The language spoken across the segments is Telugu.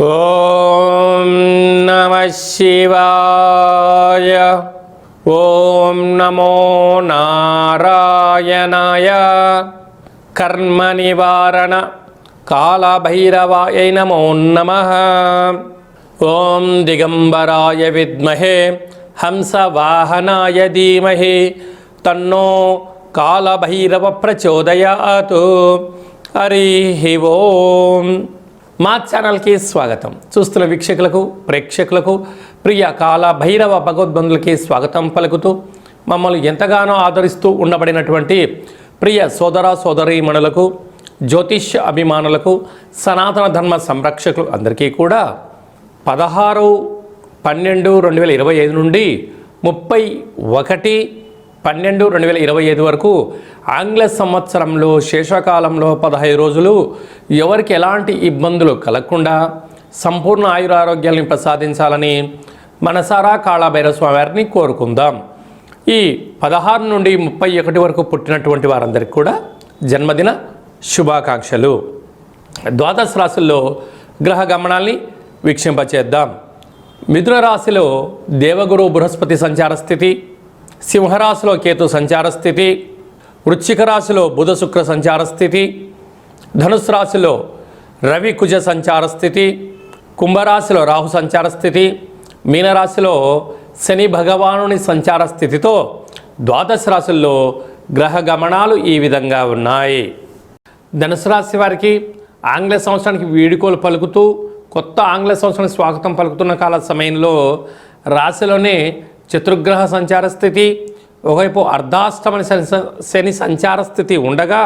ఓం నమః శివాయ. ఓం నమో నారాయణాయ. కర్మ నివారణ కాళభైరవాయ నమో నమః. ఓం దిగంబరాయ విద్మహే హంసవాహనాయ ధీమహి తన్నో కాళభైరవ ప్రచోదయాత్. హరి ఓం. మా ఛానల్కి స్వాగతం. చూస్తున్న వీక్షకులకు ప్రేక్షకులకు ప్రియ కాళభైరవ భగవద్బంధులకి స్వాగతం పలుకుతూ మమ్మల్ని ఎంతగానో ఆదరిస్తూ ఉండబడినటువంటి ప్రియ సోదర సోదరీమణులకు, జ్యోతిష్య అభిమానులకు, సనాతన ధర్మ సంరక్షకులు అందరికీ కూడా 16/12/2025 నుండి 31/12/2025 వరకు ఆంగ్ల సంవత్సరంలో శేషకాలంలో 15 రోజులు ఎవరికి ఎలాంటి ఇబ్బందులు కలగకుండా సంపూర్ణ ఆయురారోగ్యాలను ప్రసాదించాలని మనసారా కాళభైరవ స్వామి వారిని కోరుకుందాం. ఈ 16 నుండి 31 వరకు పుట్టినటువంటి వారందరికీ కూడా జన్మదిన శుభాకాంక్షలు. ద్వాదశ రాశుల్లో గ్రహ గమనాల్ని వీక్షింపచేద్దాం. మిథున రాశిలో దేవగురు బృహస్పతి సంచార స్థితి, సింహరాశిలో కేతు సంచార స్థితి, వృశ్చిక రాశిలో బుధ శుక్ర సంచార స్థితి, ధనుసు రాశిలో రవి కుజ సంచార స్థితి, కుంభరాశిలో రాహు సంచార స్థితి, మీనరాశిలో శని భగవానుని సంచార స్థితితో ద్వాదశ రాశుల్లో గ్రహ గమనాలు ఈ విధంగా ఉన్నాయి. ధనుసు రాశి వారికి ఆంగ్ల సంవత్సరానికి వీడుకోలు పలుకుతూ కొత్త ఆంగ్ల సంవత్సరానికి స్వాగతం పలుకుతున్న కాల సమయంలో రాశిలోనే చతుర్గ్రహ సంచార స్థితి, ఒకవైపు అర్ధాష్టమని శని సంచార స్థితి ఉండగా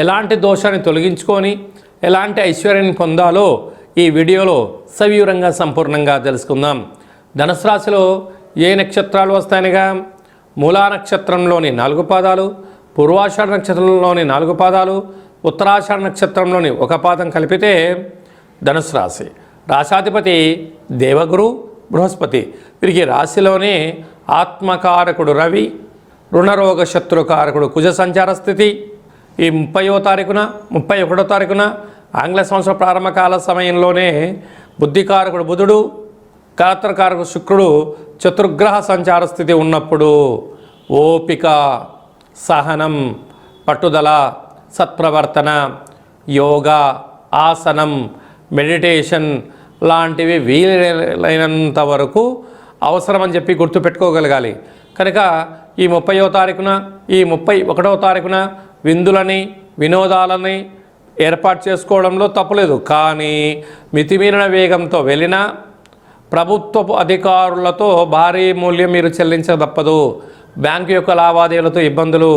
ఎలాంటి దోషాన్ని తొలగించుకొని ఎలాంటి ఐశ్వర్యాన్ని పొందాలో ఈ వీడియోలో సవివరంగా సంపూర్ణంగా తెలుసుకుందాం. ధనుసు రాశిలో ఏ నక్షత్రాలు వస్తాయనగా మూలా నక్షత్రంలోని 4 పాదాలు, పూర్వాషాఢ నక్షత్రంలోని 4 పాదాలు, ఉత్తరాషాఢ నక్షత్రంలోని 1 పాదం కలిపితే ధనుసు రాశి. రాశాధిపతి దేవగురు బృహస్పతి. వీరికి రాశిలోనే ఆత్మకారకుడు రవి, రుణరోగ శత్రుకారకుడు కుజ సంచార స్థితి. ఈ 30వ తారీఖున 31వ తారీఖున ఆంగ్ల సంవత్సర ప్రారంభకాల సమయంలోనే బుద్ధికారకుడు బుధుడు, కళత్రకారకుడు శుక్రుడు చతుర్గ్రహ సంచార స్థితి ఉన్నప్పుడు ఓపిక, సహనం, పట్టుదల, సత్ప్రవర్తన, యోగా, ఆసనం, మెడిటేషన్ లాంటివి వీలైనంత వరకు అవసరమని చెప్పి గుర్తుపెట్టుకోగలగాలి. కనుక ఈ 30వ తారీఖున ఈ 31వ తారీఖున విందులని వినోదాలని ఏర్పాటు చేసుకోవడంలో తప్పులేదు. కానీ మితిమీరిన వేగంతో వెళ్ళినా ప్రభుత్వపు అధికారులతో భారీ మూల్యం మీరు చెల్లించక తప్పదు. బ్యాంకు యొక్క లావాదేవీలతో ఇబ్బందులు,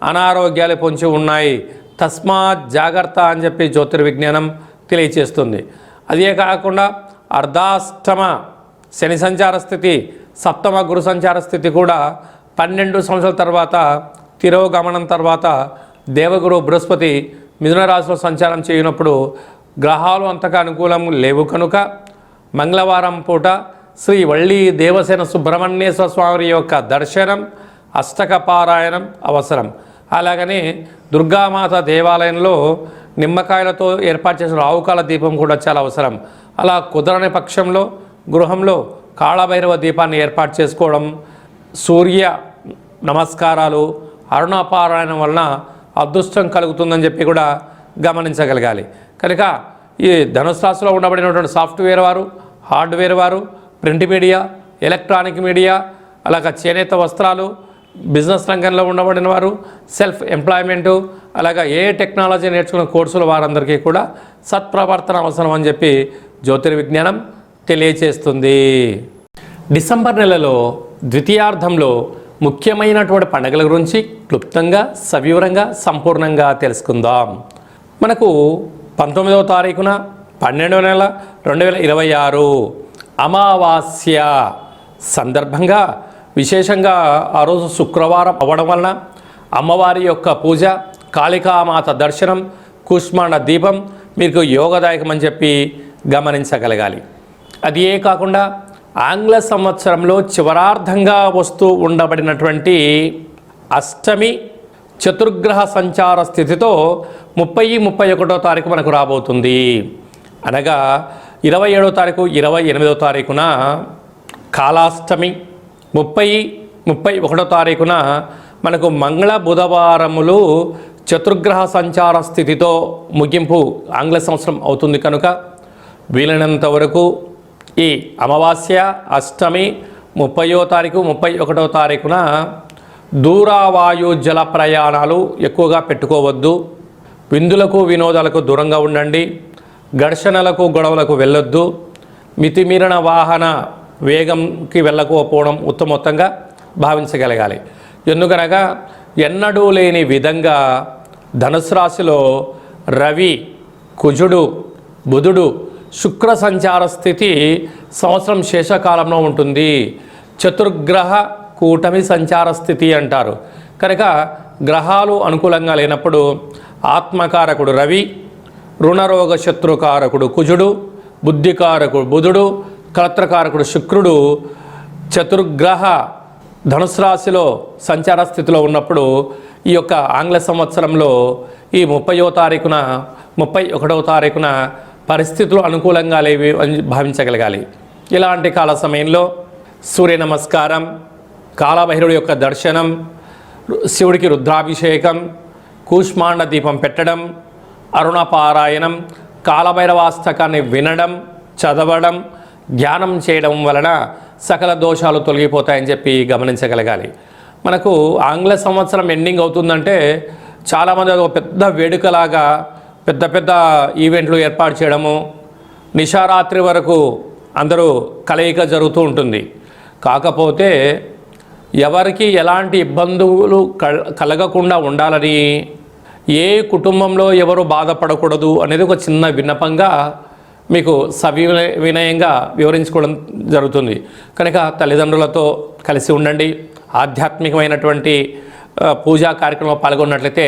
అనారోగ్యాలు పొంచి ఉన్నాయి. తస్మాత్ జాగ్రత్త అని చెప్పి జ్యోతిర్విజ్ఞానం తెలియచేస్తుంది. అదే కాకుండా అర్ధాష్టమ శని సంచార స్థితి, సప్తమ గురు సంచార స్థితి కూడా 12 సంవత్సరాల తర్వాత తిరోగమనం తర్వాత దేవగురు బృహస్పతి మిథున రాశిలో సంచారం చేయనప్పుడు గ్రహాలు అంతగా అనుకూలం లేవు కనుక మంగళవారం పూట శ్రీ వళ్ళీ దేవసేన సుబ్రహ్మణ్యేశ్వర స్వామి యొక్క దర్శనం, అష్టక పారాయణం అవసరం. అలాగనే దుర్గామాత దేవాలయంలో నిమ్మకాయలతో ఏర్పాటు చేసిన ఆవుకాల దీపం కూడా చాలా అవసరం. అలా కుదరని పక్షంలో గృహంలో కాళభైరవ దీపాన్ని ఏర్పాటు చేసుకోవడం, సూర్య నమస్కారాలు, అరుణాపారాయణం వలన అదృష్టం కలుగుతుందని చెప్పి కూడా గమనించగలగాలి. కనుక ఈ ధనుసు రాశిలో ఉండబడినటువంటి సాఫ్ట్వేర్ వారు, హార్డ్వేర్ వారు, ప్రింట్ మీడియా, ఎలక్ట్రానిక్ మీడియా, అలాగే చేనేత వస్త్రాలు, బిజినెస్ రంగంలో ఉండబడిన వారు, సెల్ఫ్ ఎంప్లాయ్మెంటు, అలాగే ఏ టెక్నాలజీ నేర్చుకున్న కోర్సుల వారందరికీ కూడా సత్ప్రవర్తన అవసరం అని చెప్పి జ్యోతిర్విజ్ఞానం తెలియచేస్తుంది. డిసెంబర్ నెలలో ద్వితీయార్థంలో ముఖ్యమైనటువంటి పండుగల గురించి క్లుప్తంగా సవివరంగా సంపూర్ణంగా తెలుసుకుందాం. మనకు 19వ తారీఖున 12వ నెల 2026 అమావాస్య సందర్భంగా విశేషంగా ఆ రోజు శుక్రవారం అవ్వడం వలన అమ్మవారి యొక్క పూజ, కాళికామాత దర్శనం, కూష్మాండ దీపం మీకు యోగదాయకమని చెప్పి గమనించగలగాలి. అదే కాకుండా ఆంగ్ల సంవత్సరంలో చివరార్థంగా వస్తూ ఉండబడినటువంటి అష్టమి చతుర్గ్రహ సంచార స్థితితో 30, 31వ తారీఖు మనకు రాబోతుంది. అనగా 27వ తారీఖు 28వ తారీఖున కాలాష్టమి, 30, 31వ తారీఖున మనకు మంగళ బుధవారములు చతుర్గ్రహ సంచార స్థితితో ముగింపు ఆంగ్ల సంవత్సరం అవుతుంది కనుక వీలైనంత వరకు ఈ అమావాస్య, అష్టమి, 30వ తారీఖు, 31వ తారీఖున దూరవాయు జల ప్రయాణాలు ఎక్కువగా పెట్టుకోవద్దు. విందులకు వినోదాలకు దూరంగా ఉండండి. ఘర్షణలకు గొడవలకు వెళ్ళొద్దు. మితిమీరిన వాహన వేగంకి వెళ్ళకపోవడం ఉత్తమోత్తంగా భావించగలగాలి. ఎందుకనగా ఎన్నడూ లేని విధంగా ధనుసు రాశిలో రవి, కుజుడు, బుధుడు, శుక్ర సంచార స్థితి సంవత్సరం శేషకాలంలో ఉంటుంది. చతుర్గ్రహ కూటమి సంచార స్థితి అంటారు. కనుక గ్రహాలు అనుకూలంగా లేనప్పుడు ఆత్మకారకుడు రవి, రుణరోగ శత్రుకారకుడు కుజుడు, బుద్ధికారకుడు బుధుడు, కలత్రకారకుడు శుక్రుడు చతుర్గ్రహ ధనుసు రాశిలో సంచార స్థితిలో ఉన్నప్పుడు ఈ యొక్క ఆంగ్ల సంవత్సరంలో ఈ 30వ తారీఖున 31వ తారీఖున పరిస్థితులు అనుకూలంగా లేవి అని భావించగలగాలి. ఇలాంటి కాల సమయంలో సూర్య నమస్కారం, కాలభైరవుడి యొక్క దర్శనం, శివుడికి రుద్రాభిషేకం, కూష్మాండ దీపం పెట్టడం, అరుణపారాయణం, కాలభైరవాస్తకాన్ని వినడం, చదవడం, ధ్యానం చేయడం వలన సకల దోషాలు తొలగిపోతాయని చెప్పి గమనించగలగాలి. మనకు ఆంగ్ల సంవత్సరం ఎండింగ్ అవుతుందంటే చాలామంది ఒక పెద్ద వేడుకలాగా పెద్ద పెద్ద ఈవెంట్లు ఏర్పాటు చేయడము, నిశారాత్రి వరకు అందరూ కలయిక జరుగుతూ ఉంటుంది. కాకపోతే ఎవరికి ఎలాంటి ఇబ్బందులు కలగకుండా ఉండాలని, ఏ కుటుంబంలో ఎవరు బాధపడకూడదు అనేది ఒక చిన్న విన్నపంగా మీకు వినయంగా వివరించుకోవడం జరుగుతుంది. కనుక తల్లిదండ్రులతో కలిసి ఉండండి. ఆధ్యాత్మికమైనటువంటి పూజా కార్యక్రమంలో పాల్గొన్నట్లయితే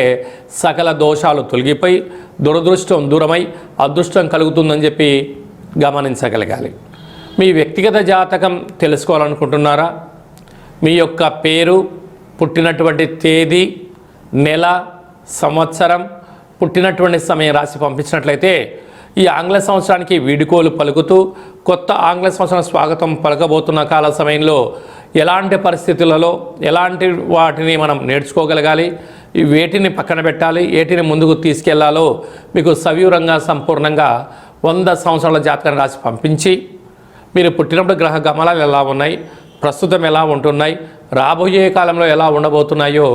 సకల దోషాలు తొలగిపోయి దురదృష్టం దూరమై అదృష్టం కలుగుతుందని చెప్పి గమనించగలగాలి. మీ వ్యక్తిగత జాతకం తెలుసుకోవాలనుకుంటున్నారా? మీ యొక్క పేరు, పుట్టినటువంటి తేదీ, నెల, సంవత్సరం, పుట్టినటువంటి సమయం రాసి పంపించినట్లయితే ఈ ఆంగ్ల సంవత్సరానికి వీడుకోలు పలుకుతూ కొత్త ఆంగ్ల సంవత్సరం స్వాగతం పలకబోతున్న కాల సమయంలో ఎలాంటి పరిస్థితులలో ఎలాంటి వాటిని మనం నేర్చుకోగలగాలి, వేటిని పక్కన పెట్టాలి, వేటిని ముందుకు తీసుకెళ్లాలో మీకు సవివరంగా సంపూర్ణంగా 100 సంవత్సరాల జాతకాన్ని రాసి పంపించి మీరు పుట్టినప్పుడు గ్రహ గమనాలు ఎలా ఉన్నాయి, ప్రస్తుతం ఎలా ఉంటున్నాయి, రాబోయే కాలంలో ఎలా ఉండబోతున్నాయో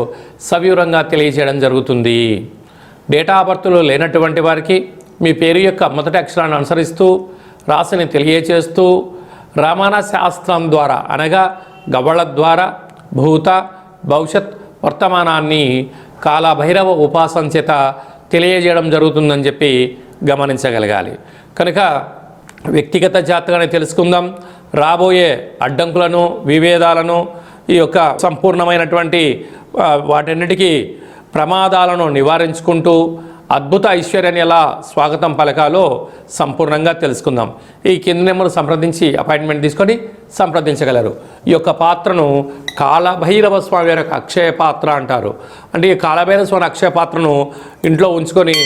సవివరంగా తెలియజేయడం జరుగుతుంది. డేటా ఆఫ్ బర్త్లు లేనటువంటి వారికి మీ పేరు యొక్క మొదటి అక్షరాన్ని అనుసరిస్తూ రాశిని తెలియచేస్తూ రమణ శాస్త్రం ద్వారా అనగా గవ్వళ ద్వారా భూత, భవిష్యత్, వర్తమానాన్ని కాలభైరవ ఉపాసన చేత తెలియజేయడం జరుగుతుందని చెప్పి గమనించగలగాలి. కనుక వ్యక్తిగత జాతకాన్ని తెలుసుకుందాం. రాబోయే అడ్డంకులను, విభేదాలను, ఈ యొక్క సంపూర్ణమైనటువంటి వాటన్నిటికీ ప్రమాదాలను నివారించుకుంటూ అద్భుత ఐశ్వర్యాన్ని ఎలా స్వాగతం పలకాలో సంపూర్ణంగా తెలుసుకుందాం. ఈ కింది నెంబర్ సంప్రదించి అపాయింట్మెంట్ తీసుకొని సంప్రదించగలరు. ఈ యొక్క పాత్రను కాలభైరవ స్వామి యొక్క అక్షయ పాత్ర అంటారు. అంటే ఈ కాలభైరవ స్వామి అక్షయ పాత్రను ఇంట్లో ఉంచుకొని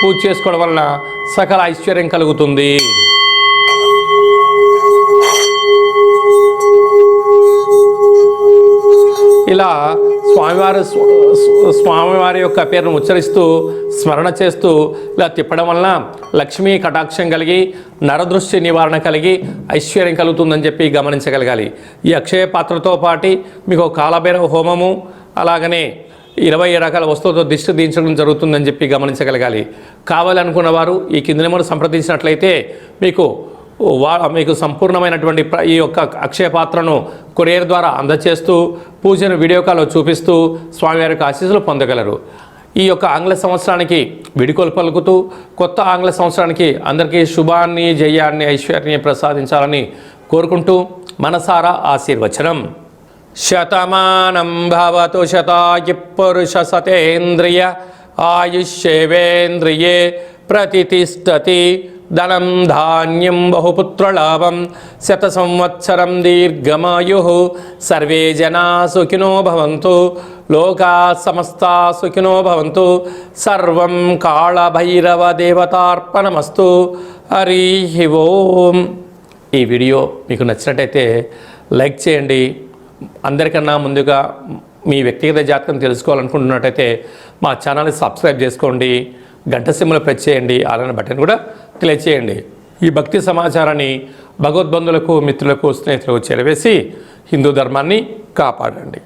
పూజ చేసుకోవడం వలన సకల ఐశ్వర్యం కలుగుతుంది. ఇలా స్వామివారి యొక్క పేరును ఉచ్చరిస్తూ స్మరణ చేస్తూ ఇలా తిప్పడం వలన లక్ష్మీ కటాక్షం కలిగి నరదృష్టి నివారణ కలిగి ఐశ్వర్యం కలుగుతుందని చెప్పి గమనించగలగాలి. ఈ అక్షయ పాత్రతో పాటు మీకు కాలభైరవ హోమము, అలాగనే 20 రకాల వస్తువులతో దిష్టి దించడం జరుగుతుందని చెప్పి గమనించగలగాలి. కావాలనుకున్న వారు ఈ కింది నెంబర్ సంప్రదించినట్లయితే మీకు సంపూర్ణమైనటువంటి ఈ యొక్క అక్షయ పాత్రను కొరియర్ ద్వారా అందజేస్తూ పూజను వీడియో కాల్లో చూపిస్తూ స్వామివారికి ఆశీస్సులు పొందగలరు. ఈ యొక్క ఆంగ్ల సంవత్సరానికి విడుకోలు పలుకుతూ కొత్త ఆంగ్ల సంవత్సరానికి అందరికీ శుభాన్ని, జయాన్ని, ఐశ్వర్యాన్ని ప్రసాదించాలని కోరుకుంటూ మనసారా ఆశీర్వచనం. శతమానం భవతు శతాయు పురుష సతేంద్రియ ఆయుష్యేవేంద్రియే ప్రతిష్టతి. ధనం ధాన్యం బహుపుత్రలాభం శత సంవత్సరం దీర్ఘమాయు. సర్వే జనా సుఖినో భవంతు. లోకా సమస్తా సుఖినో భవంతు. సర్వం కాళభైరవ దేవతార్పణమస్తు. హరి ఓం. ఈ వీడియో మీకు నచ్చినట్టయితే లైక్ చేయండి. అందరికన్నా ముందుగా మీ వ్యక్తిగత జాతకం తెలుసుకోవాలనుకుంటున్నట్టయితే మా ఛానల్ని సబ్స్క్రైబ్ చేసుకోండి. గంట సింబల్ ప్రెస్ చేయండి. అలానే బటన్ కూడా క్లిక్ చేయండి. ఈ భక్తి సమాచారాన్ని భగవద్బంధులకు, మిత్రులకు, స్నేహితులకు చేరవేసి హిందూ ధర్మాన్ని కాపాడండి.